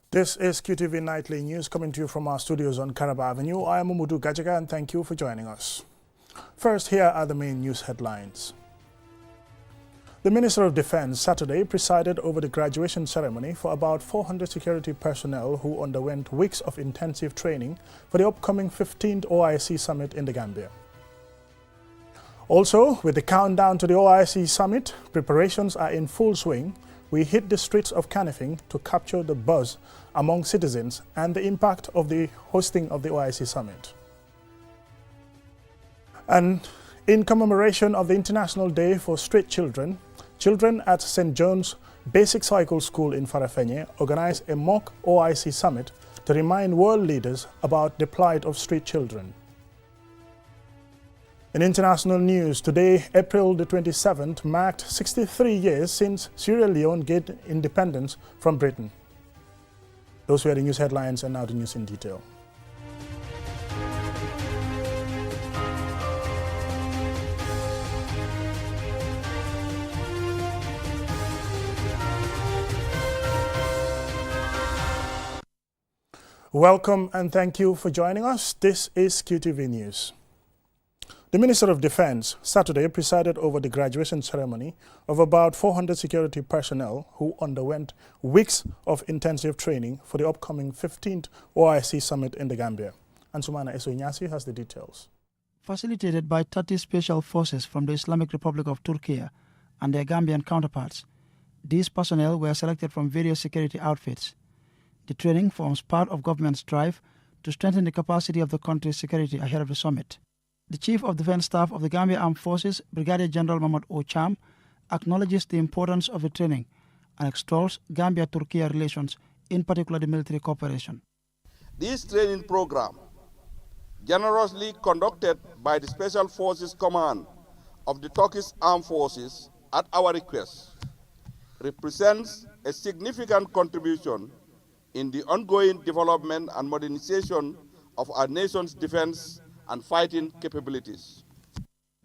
This is QTV Nightly News coming to you from our studios on Caraba Avenue. I am Umudu Gajaga and thank you for joining us. First, here are the main news headlines. The Minister of Defense Saturday presided over the graduation ceremony for about 400 security personnel who underwent weeks of intensive training for the upcoming 15th OIC Summit in the Gambia. Also, with the countdown to the OIC Summit, preparations are in full swing. We hit the streets of Kanifing to capture the buzz among citizens and the impact of the hosting of the OIC Summit. And in commemoration of the International Day for Street Children, children at St. John's Basic Cycle School in Farafenye organized a mock OIC Summit to remind world leaders about the plight of street children. In international news, today, April the 27th, marked 63 years since Sierra Leone gained independence from Britain. Those were the news headlines, and now the news in detail. Welcome and thank you for joining us. This is QTV News. The Minister of Defense Saturday presided over the graduation ceremony of about 400 security personnel who underwent weeks of intensive training for the upcoming 15th OIC Summit in the Gambia. Ansumana Esoinyasi has the details. Facilitated by 30 special forces from the Islamic Republic of Turkey and their Gambian counterparts, these personnel were selected from various security outfits. The training forms part of government's drive to strengthen the capacity of the country's security ahead of the summit. The Chief of Defense Staff of the Gambia Armed Forces, Brigadier General Mahmoud Ocham, acknowledges the importance of the training and extols Gambia-Turkey relations, in particular the military cooperation. This training program, generously conducted by the Special Forces Command of the Turkish Armed Forces at our request, represents a significant contribution in the ongoing development and modernization of our nation's defense and fighting capabilities.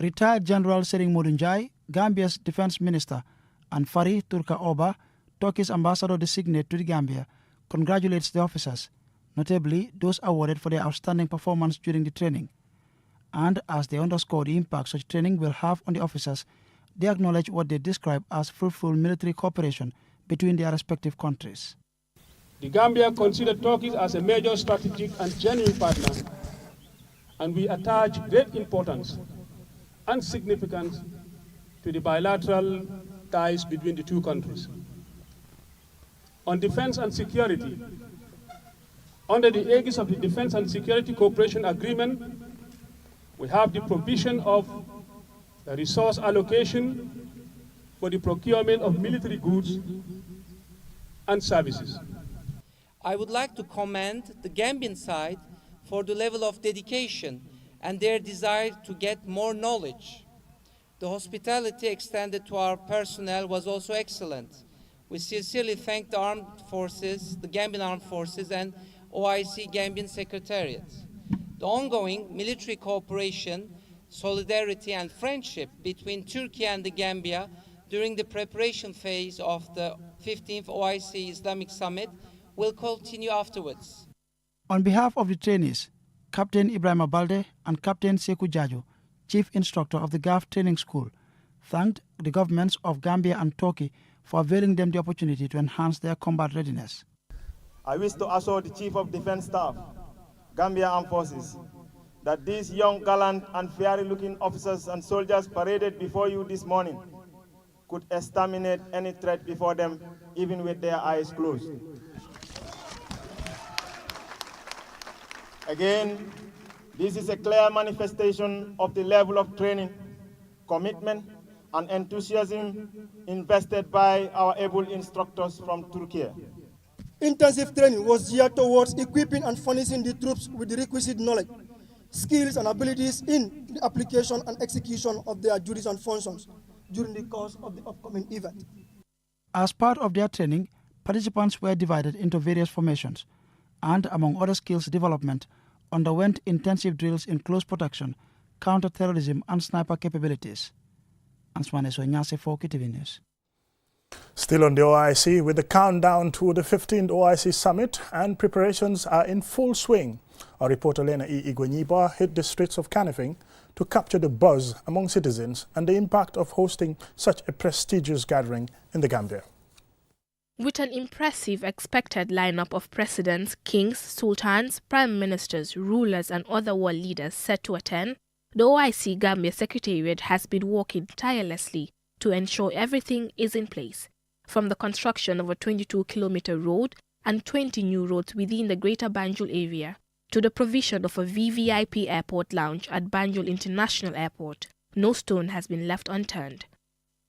Retired General Sering Modunjai, Gambia's defense minister, and Fari Turka Oba, Turkey's ambassador designate to the Gambia, congratulates the officers, notably those awarded for their outstanding performance during the training. And as they underscore the impact such training will have on the officers, they acknowledge what they describe as fruitful military cooperation between their respective countries. The Gambia considers Turkey as a major strategic and genuine partner, and we attach great importance and significance to the bilateral ties between the two countries. On defense and security, under the aegis of the Defense and Security Cooperation Agreement, we have the provision of the resource allocation for the procurement of military goods and services. I would like to commend the Gambian side for the level of dedication and their desire to get more knowledge. The hospitality extended to our personnel was also excellent. We sincerely thank the armed forces, the Gambian Armed Forces and OIC Gambian Secretariat. The ongoing military cooperation, solidarity and friendship between Turkey and the Gambia during the preparation phase of the 15th OIC Islamic Summit will continue afterwards. On behalf of the trainees, Captain Ibrahim Abalde and Captain Sekou Jajo, Chief Instructor of the GAF Training School, thanked the governments of Gambia and Turkey for availing them the opportunity to enhance their combat readiness. I wish to assure the Chief of Defense Staff, Gambia Armed Forces, that these young, gallant and fiery-looking officers and soldiers paraded before you this morning could exterminate any threat before them, even with their eyes closed. Again, this is a clear manifestation of the level of training, commitment, and enthusiasm invested by our able instructors from Turkey. Intensive training was geared towards equipping and furnishing the troops with the requisite knowledge, skills, and abilities in the application and execution of their duties and functions during the course of the upcoming event. As part of their training, participants were divided into various formations and, among other skills development, underwent intensive drills in close protection, counter-terrorism and sniper capabilities. Answane Soinyase for QTV News. Still on the OIC, with the countdown to the 15th OIC Summit and preparations are in full swing, our reporter Lena E. Igwenyiba hit the streets of Kanifing to capture the buzz among citizens and the impact of hosting such a prestigious gathering in the Gambia. With an impressive expected lineup of presidents, kings, sultans, prime ministers, rulers and other world leaders set to attend, the OIC Gambia Secretariat has been working tirelessly to ensure everything is in place, from the construction of a 22-kilometer road and 20 new roads within the Greater Banjul area, to the provision of a VVIP airport lounge at Banjul International Airport. No stone has been left unturned.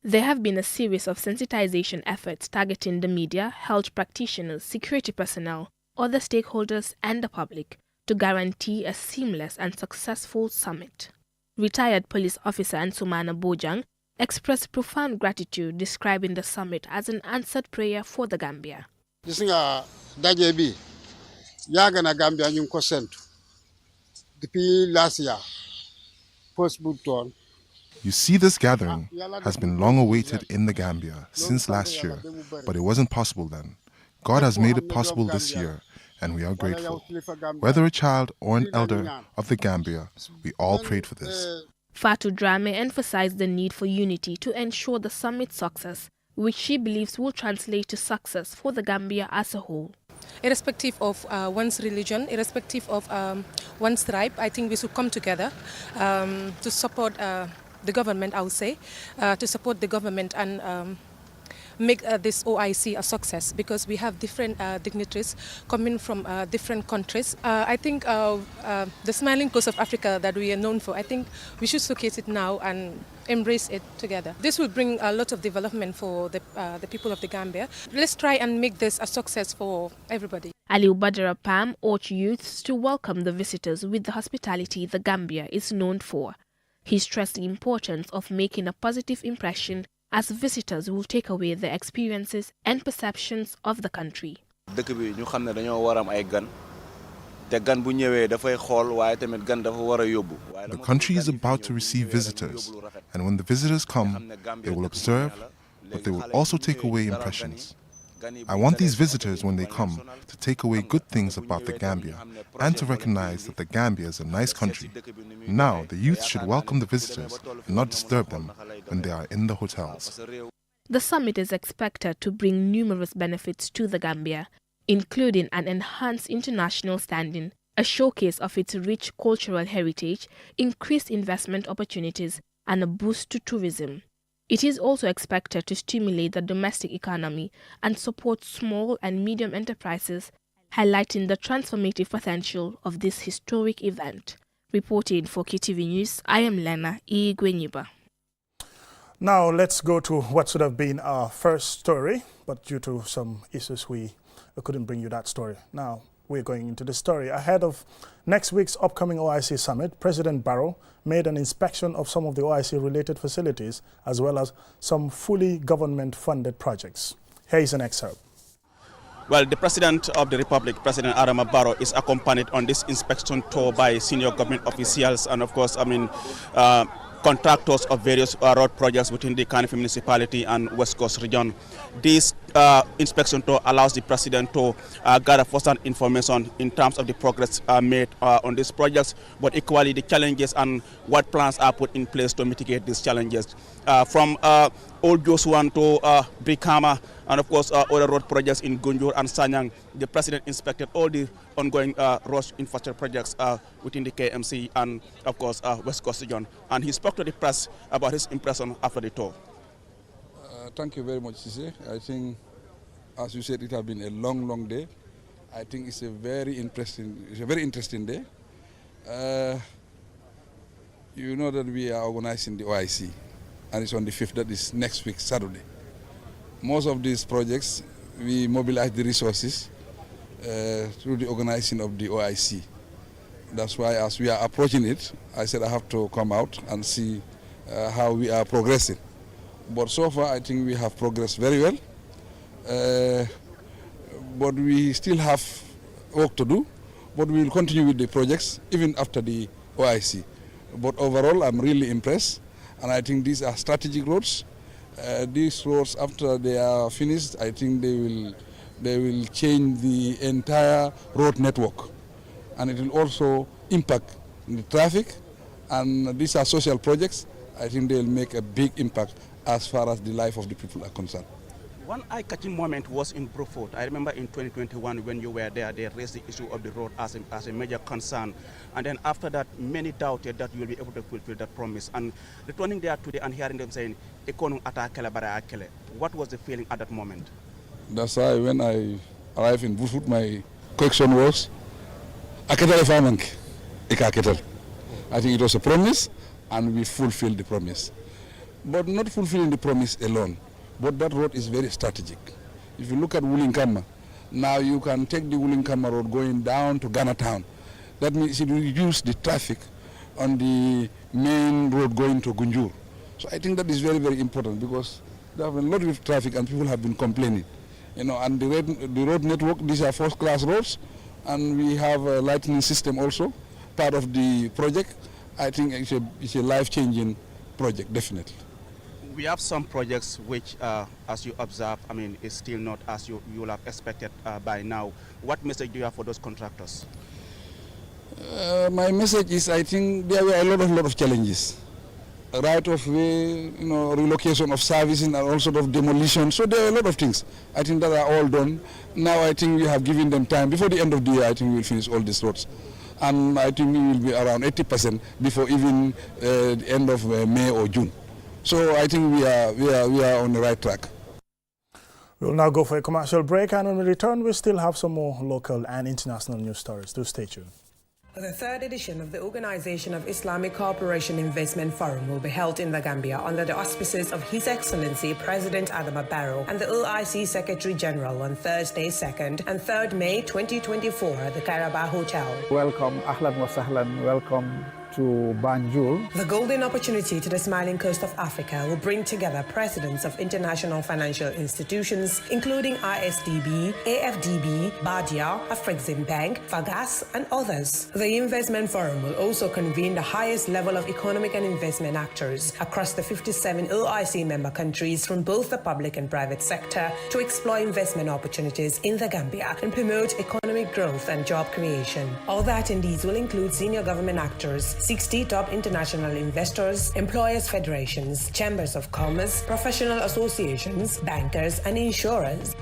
There have been a series of sensitization efforts targeting the media, health practitioners, security personnel, other stakeholders and the public to guarantee a seamless and successful summit. Retired police officer Ansumana Bojang expressed profound gratitude, describing the summit as an answered prayer for the Gambia. Gis nga daje bi yàgg na Gambia ñu ko sentu depuis last year post bu toon. You see, this gathering has been long awaited in the Gambia since last year, but it wasn't possible then. God has made it possible this year, and we are grateful. Whether a child or an elder of the Gambia, we all prayed for this. Fatou Drame emphasized the need for unity to ensure the summit's success, which she believes will translate to success for the Gambia as a whole. Irrespective of one's religion, irrespective of one's tribe, I think we should come together to support the government, I would say, to support the government and make this OIC a success, because we have different dignitaries coming from different countries. I think the smiling coast of Africa that we are known for, I think we should showcase it now and embrace it together. This will bring a lot of development for the people of the Gambia. Let's try and make this a success for everybody. Aliu Badara Pam urged youths to welcome the visitors with the hospitality the Gambia is known for. He stressed the importance of making a positive impression, as visitors will take away their experiences and perceptions of the country. The country is about to receive visitors, and when the visitors come, they will observe, but they will also take away impressions. I want these visitors, when they come, to take away good things about the Gambia and to recognize that the Gambia is a nice country. Now, the youth should welcome the visitors and not disturb them when they are in the hotels. The summit is expected to bring numerous benefits to the Gambia, including an enhanced international standing, a showcase of its rich cultural heritage, increased investment opportunities, and a boost to tourism. It is also expected to stimulate the domestic economy and support small and medium enterprises, highlighting the transformative potential of this historic event. Reporting for KTV News, I am Lena Igwenyiba. Now let's go to what should have been our first story, but due to some issues we couldn't bring you that story. Now we're going into the story. Ahead of next week's upcoming OIC Summit, President Barrow made an inspection of some of the OIC-related facilities, as well as some fully government-funded projects. Here is an excerpt. Well, the President of the Republic, President Adama Barrow, is accompanied on this inspection tour by senior government officials and, of course, contractors of various road projects within the Kanifing municipality and West Coast region. This inspection tour allows the President to gather first-hand information in terms of the progress made on these projects, but equally the challenges and what plans are put in place to mitigate these challenges. From Old Josuan to Brikama, and of course other road projects in Gunjur and Sanyang, the President inspected all the ongoing road infrastructure projects within the KMC and of course West Coast region. And he spoke to the press about his impression after the tour. Thank you very much, Sise. I think, as you said, it has been a long day. I think it's a very interesting day. You know that we are organizing the OIC, and it's on the 5th, that is next week, Saturday. Most of these projects, we mobilize the resources through the organizing of the OIC. That's why, as we are approaching it, I said I have to come out and see how we are progressing. But so far, I think we have progressed very well. But we still have work to do. But we will continue with the projects even after the OIC. But overall, I'm really impressed. And I think these are strategic roads. These roads, after they are finished, I think they will change the entire road network, and it will also impact the traffic. And these are social projects. I think they will make a big impact as far as the life of the people are concerned. One eye-catching moment was in Bruford. I remember in 2021 when you were there, they raised the issue of the road as a major concern. And then after that, many doubted that you will be able to fulfill that promise. And returning there today and hearing them saying, what was the feeling at that moment? That's why when I arrived in Bruford, my question was, I think it was a promise, and we fulfilled the promise. But not fulfilling the promise alone. But that road is very strategic. If you look at Wulinkama, now you can take the Wulinkama road going down to Ghana Town. That means it will reduce the traffic on the main road going to Gunjur. So I think that is very, very important because there have been a lot of traffic and people have been complaining. You know, and the road network, these are first-class roads, and we have a lighting system also, part of the project. I think it's a life-changing project, definitely. We have some projects which, as you observe, I mean, is still not as you will have expected by now. What message do you have for those contractors? My message is, I think there were a lot of challenges. Right of way, you know, relocation of services and all sort of demolition. So there are a lot of things. I think that are all done. Now I think we have given them time. Before the end of the year, I think we'll finish all these roads. And I think we will be around 80% before even the end of May or June. So I think we are on the right track. We'll now go for a commercial break, and when we return, we still have some more local and international news stories. Do stay tuned. The third edition of the Organization of Islamic Cooperation Investment Forum will be held in the Gambia under the auspices of His Excellency President Adama Barrow and the OIC Secretary General on Thursday, 2nd and 3rd May 2024 at the Carabao Hotel. Welcome, ahlan wa sahlan, welcome to Banjul. The golden opportunity to the smiling coast of Africa will bring together presidents of international financial institutions, including ISDB, AFDB, Badia, Afrexim Bank, Fagas, and others. The investment forum will also convene the highest level of economic and investment actors across the 57 OIC member countries from both the public and private sector to explore investment opportunities in the Gambia and promote economic growth and job creation. All that in these will include senior government actors, 60 top international investors, employers' federations, chambers of commerce, professional associations, bankers, and insurers.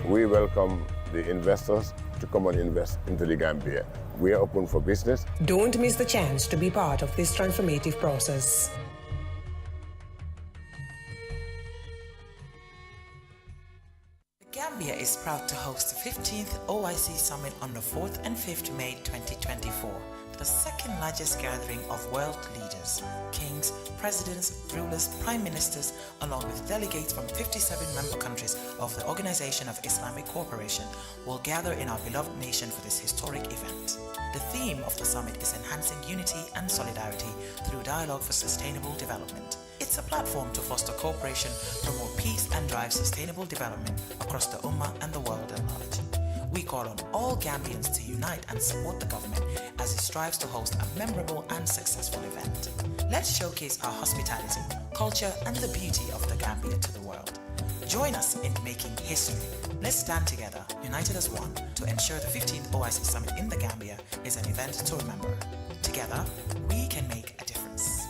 We welcome the investors to come and invest into the Gambia. We are open for business. Don't miss the chance to be part of this transformative process. Gambia is proud to host the 15th OIC Summit on the 4th and 5th May 2024, the second largest gathering of world leaders, kings, presidents, rulers, prime ministers, along with delegates from 57 member countries of the Organization of Islamic Cooperation will gather in our beloved nation for this historic event. The theme of the summit is enhancing unity and solidarity through dialogue for sustainable development. It's a platform to foster cooperation, promote peace, and drive sustainable development across the Ummah and the world at large. We call on all Gambians to unite and support the government as it strives to host a memorable and successful event. Let's showcase our hospitality, culture, and the beauty of the Gambia to the world. Join us in making history. Let's stand together, united as one, to ensure the 15th OIC Summit in the Gambia is an event to remember. Together, we can make a difference.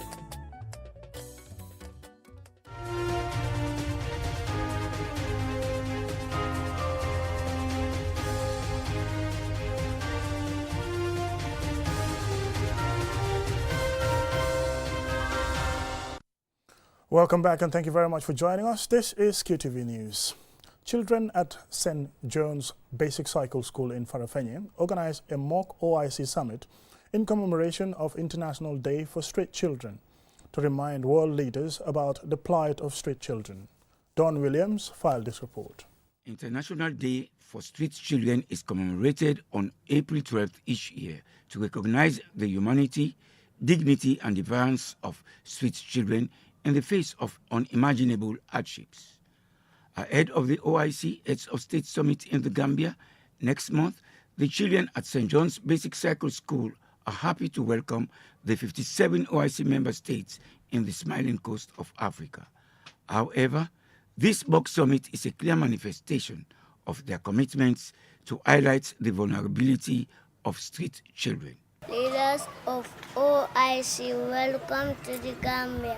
Welcome back, and thank you very much for joining us. This is QTV News. Children at St. John's Basic Cycle School in Farafenni organized a mock OIC Summit in commemoration of International Day for Street Children to remind world leaders about the plight of street children. Don Williams filed this report. International Day for Street Children is commemorated on April 12th each year to recognize the humanity, dignity, and defiance of street children in the face of unimaginable hardships. Ahead of the OIC Heads of State Summit in the Gambia next month, the children at St. John's Basic Cycle School are happy to welcome the 57 OIC member states in the smiling coast of Africa. However, this mock summit is a clear manifestation of their commitments to highlight the vulnerability of street children. Leaders of OIC, welcome to the Gambia.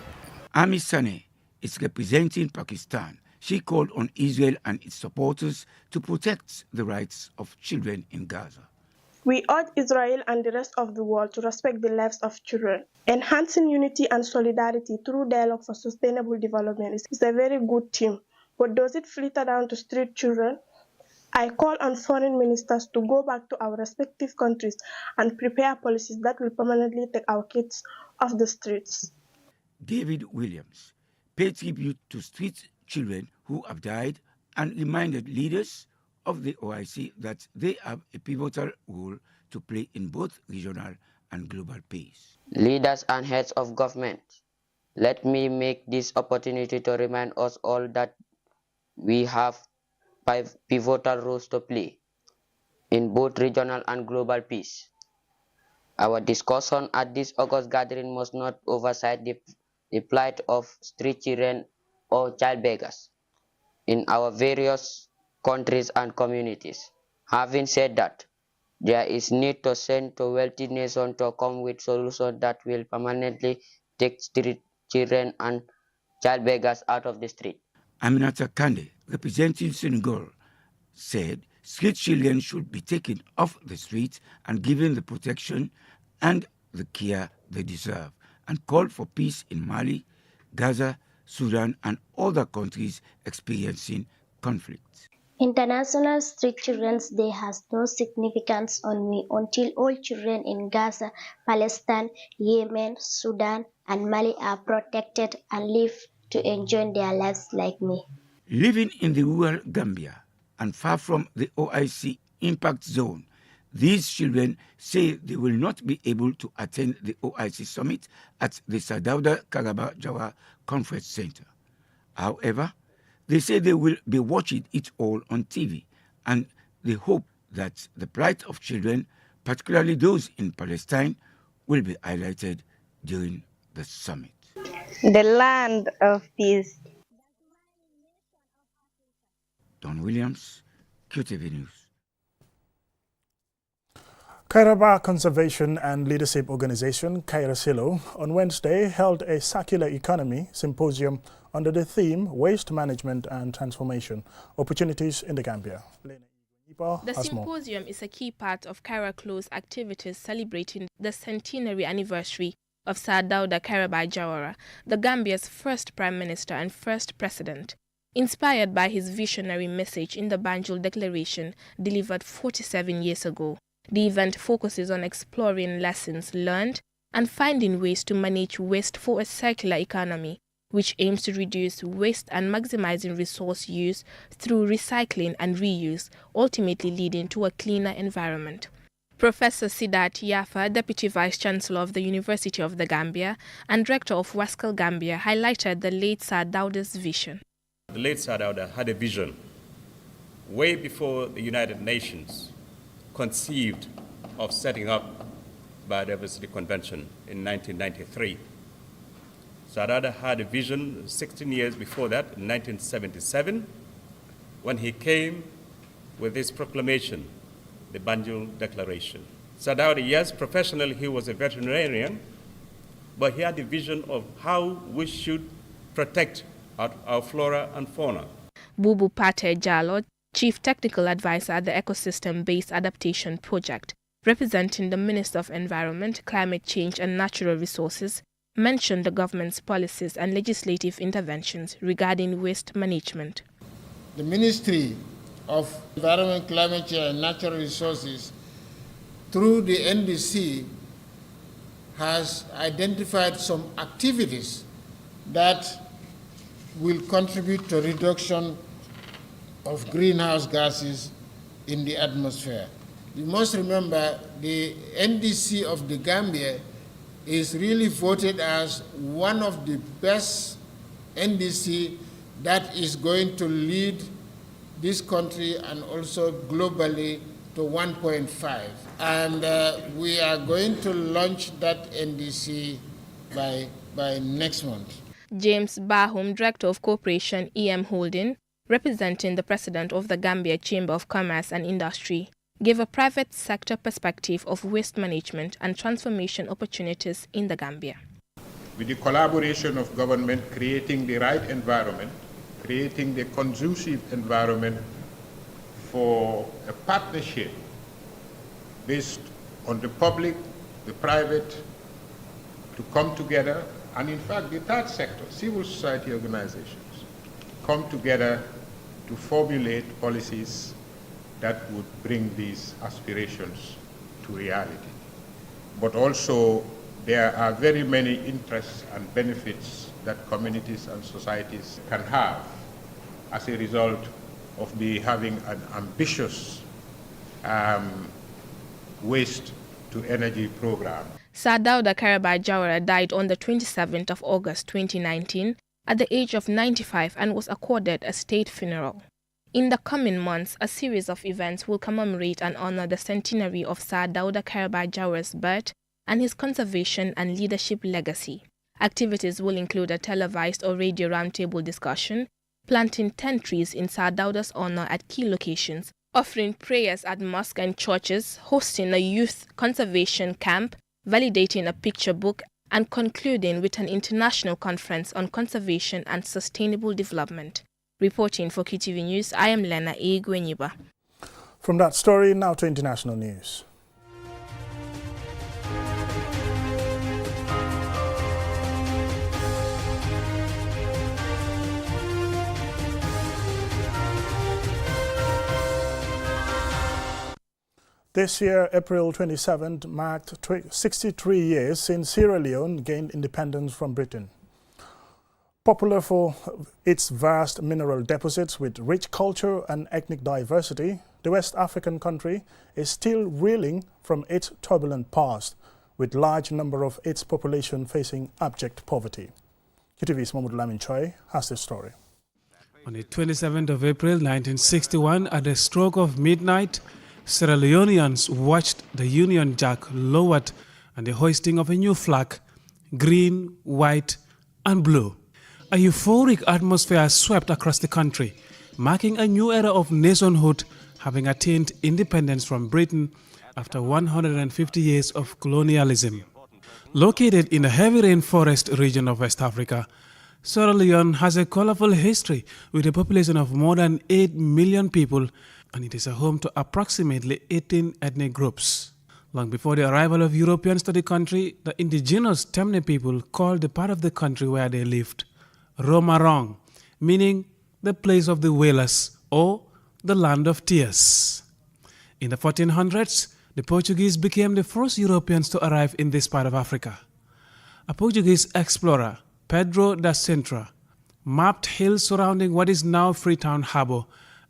Ami Saneh is representing Pakistan. She called on Israel and its supporters to protect the rights of children in Gaza. We urge Israel and the rest of the world to respect the lives of children. Enhancing unity and solidarity through dialogue for sustainable development is a very good thing, but does it filter down to street children? I call on foreign ministers to go back to our respective countries and prepare policies that will permanently take our kids off the streets. David Williams paid tribute to street children who have died and reminded leaders of the OIC that they have a pivotal role to play in both regional and global peace. Leaders and heads of government, let me make this opportunity to remind us all that we have 5 pivotal roles to play in both regional and global peace. Our discussion at this August gathering must not oversight the plight of street children or child beggars in our various countries and communities. Having said that, there is need to send to wealthy nations to come with solutions that will permanently take street children and child beggars out of the street. Aminata Kande, representing Senegal, said street children should be taken off the streets and given the protection and the care they deserve, and called for peace in Mali, Gaza, Sudan, and other countries experiencing conflict. International Street Children's Day has no significance on me until all children in Gaza, Palestine, Yemen, Sudan, and Mali are protected and live to enjoy their lives like me. Living in the rural Gambia and far from the OIC impact zone, these children say they will not be able to attend the OIC Summit at the Sadauda Karaba Jawa Conference Center. However, they say they will be watching it all on TV, and they hope that the plight of children, particularly those in Palestine, will be highlighted during the summit. The land of peace. Don Williams, QTV News. Kairaba Conservation and Leadership Organization, Kairasilo, on Wednesday held a circular economy symposium under the theme Waste Management and Transformation, Opportunities in the Gambia. The symposium is a key part of Kaira Close activities celebrating the centenary anniversary of Sir Dawda Kairaba Jawara, the Gambia's first Prime Minister and first President. Inspired by his visionary message in the Banjul Declaration delivered 47 years ago, the event focuses on exploring lessons learned and finding ways to manage waste for a circular economy, which aims to reduce waste and maximizing resource use through recycling and reuse, ultimately leading to a cleaner environment. Professor Sidat Yafa, Deputy Vice-Chancellor of the University of the Gambia and Director of Wascal Gambia, highlighted the late Sir Dawda's vision. The late Sir Dawda had a vision way before the United Nations conceived of setting up Biodiversity Convention in 1993. Sir Dawda had a vision 16 years before that, in 1977, when he came with his proclamation, the Banjul Declaration. Sir Dawda, yes, professionally he was a veterinarian, but he had a vision of how we should protect our flora and fauna. Bubu Pate Jallo, Chief Technical Advisor at the Ecosystem-Based Adaptation Project, representing the Minister of Environment, Climate Change and Natural Resources, mentioned the government's policies and legislative interventions regarding waste management. The Ministry of Environment, Climate Change and Natural Resources, through the NDC, has identified some activities that will contribute to reduction of greenhouse gases in the atmosphere. You must remember the NDC of the Gambia is really voted as one of the best NDC that is going to lead this country and also globally to 1.5. And we are going to launch that NDC by next month. James Bahum, Director of Corporation EM Holding, representing the President of the Gambia Chamber of Commerce and Industry, gave a private sector perspective of waste management and transformation opportunities in the Gambia. With the collaboration of government, creating the right environment, creating the conducive environment for a partnership based on the public, the private, to come together, and in fact the third sector, civil society organizations, come together to formulate policies that would bring these aspirations to reality. But also there are very many interests and benefits that communities and societies can have as a result of having an ambitious waste to energy program. Sir Dawda Kairaba Jawara died on the 27th of August 2019 at the age of 95 and was accorded a state funeral. In the coming months, a series of events will commemorate and honor the centenary of Sir Dawda Kairaba Jawara's birth and his conservation and leadership legacy. Activities will include a televised or radio roundtable discussion, planting 10 trees in Sir Dawda's honor at key locations, offering prayers at mosques and churches, hosting a youth conservation camp, validating a picture book, and concluding with an international conference on conservation and sustainable development. Reporting for QTV News, I am Lena A. Gwenyiba. From that story, now to international news. This year, April 27th, marked 63 years since Sierra Leone gained independence from Britain. Popular for its vast mineral deposits with rich culture and ethnic diversity, the West African country is still reeling from its turbulent past, with large number of its population facing abject poverty. QTV's Mahmoud Lamin Choi has the story. On the 27th of April 1961, at the stroke of midnight, Sierra Leoneans watched the Union Jack lowered and the hoisting of a new flag, green, white, and blue. A euphoric atmosphere swept across the country, marking a new era of nationhood, having attained independence from Britain after 150 years of colonialism. Located in the heavy rainforest region of West Africa, Sierra Leone has a colorful history with a population of more than 8 million people, and it is a home to approximately 18 ethnic groups. Long before the arrival of Europeans to the country, the indigenous Temne people called the part of the country where they lived Romarong, meaning the place of the whalers or the land of tears. In the 1400s, the Portuguese became the first Europeans to arrive in this part of Africa. A Portuguese explorer, Pedro da Sintra, mapped hills surrounding what is now Freetown Harbour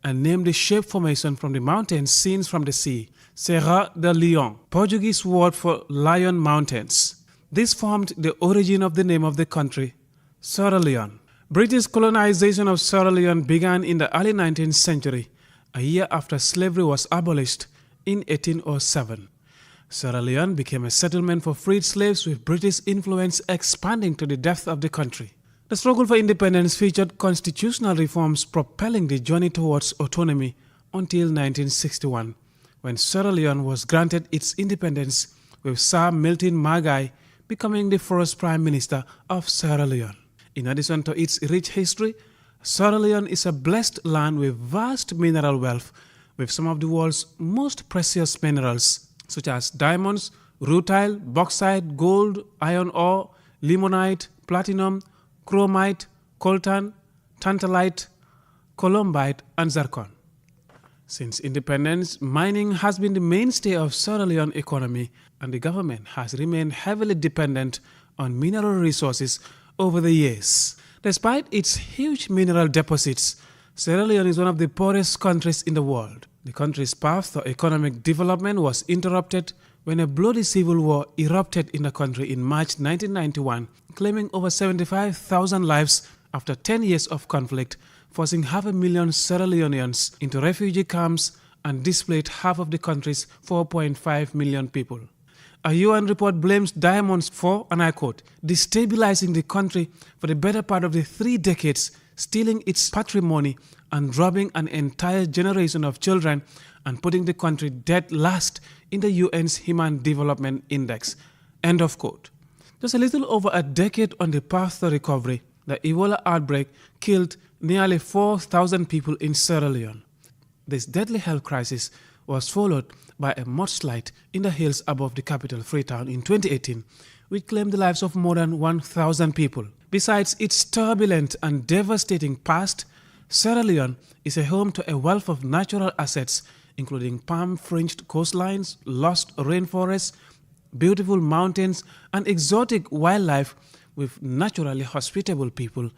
and named the shape formation from the mountains seen from the sea, Serra da Leão, Portuguese word for Lion Mountains. This formed the origin of the name of the country, Sierra Leone. British colonization of Sierra Leone began in the early 19th century, a year after slavery was abolished in 1807. Sierra Leone became a settlement for freed slaves, with British influence expanding to the depth of the country. The struggle for independence featured constitutional reforms propelling the journey towards autonomy until 1961, when Sierra Leone was granted its independence, with Sir Milton Margai becoming the first Prime Minister of Sierra Leone. In addition to its rich history, Sierra Leone is a blessed land with vast mineral wealth, with some of the world's most precious minerals, such as diamonds, rutile, bauxite, gold, iron ore, limonite, platinum, chromite, coltan, tantalite, columbite, and zircon. Since independence, mining has been the mainstay of Sierra Leone economy, and the government has remained heavily dependent on mineral resources over the years. Despite its huge mineral deposits, Sierra Leone is one of the poorest countries in the world. The country's path to economic development was interrupted when a bloody civil war erupted in the country in March 1991, claiming over 75,000 lives after 10 years of conflict, forcing 500,000 Sierra Leoneans into refugee camps and displaced half of the country's 4.5 million people. A UN report blames diamonds for, and I quote, destabilizing the country for the better part of the 3 decades, stealing its patrimony and robbing an entire generation of children and putting the country dead last in the UN's Human Development Index. End of quote. Just a little over a decade on the path to recovery, the Ebola outbreak killed nearly 4,000 people in Sierra Leone. This deadly health crisis was followed by a mudslide in the hills above the capital, Freetown, in 2018, which claimed the lives of more than 1,000 people. Besides its turbulent and devastating past, Sierra Leone is a home to a wealth of natural assets, including palm-fringed coastlines, lost rainforests, beautiful mountains, and exotic wildlife with naturally hospitable people,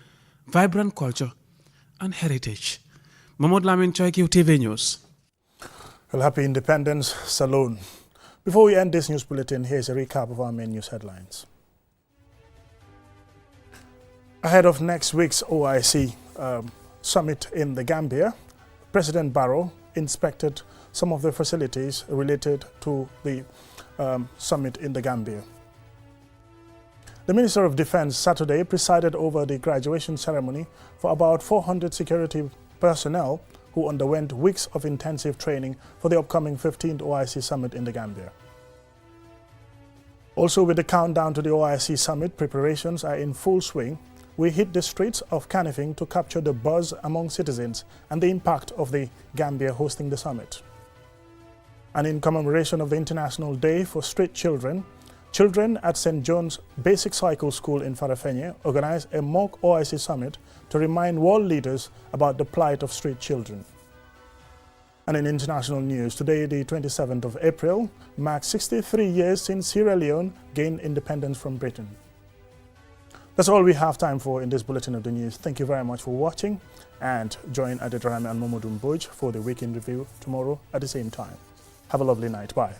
vibrant culture, and heritage. Mahmoud Lamin Choi, QTV News. Well, happy Independence, Salon. Before we end this news bulletin, here's a recap of our main news headlines. Ahead of next week's OIC Summit in the Gambia, President Barrow inspected some of the facilities related to the summit in the Gambia. The Minister of Defense Saturday presided over the graduation ceremony for about 400 security personnel who underwent weeks of intensive training for the upcoming 15th OIC Summit in the Gambia. Also, with the countdown to the OIC Summit, preparations are in full swing. We hit the streets of Kanifing to capture the buzz among citizens and the impact of the Gambia hosting the summit. And in commemoration of the International Day for Street Children, children at St. John's Basic Cycle School in Farafenni organized a mock OIC Summit to remind world leaders about the plight of street children. And in international news, today, the 27th of April, marks 63 years since Sierra Leone gained independence from Britain. That's all we have time for in this bulletin of the news. Thank you very much for watching, and join Adedrahame and Momodou Mbodj for the weekend review tomorrow at the same time. Have a lovely night. Bye.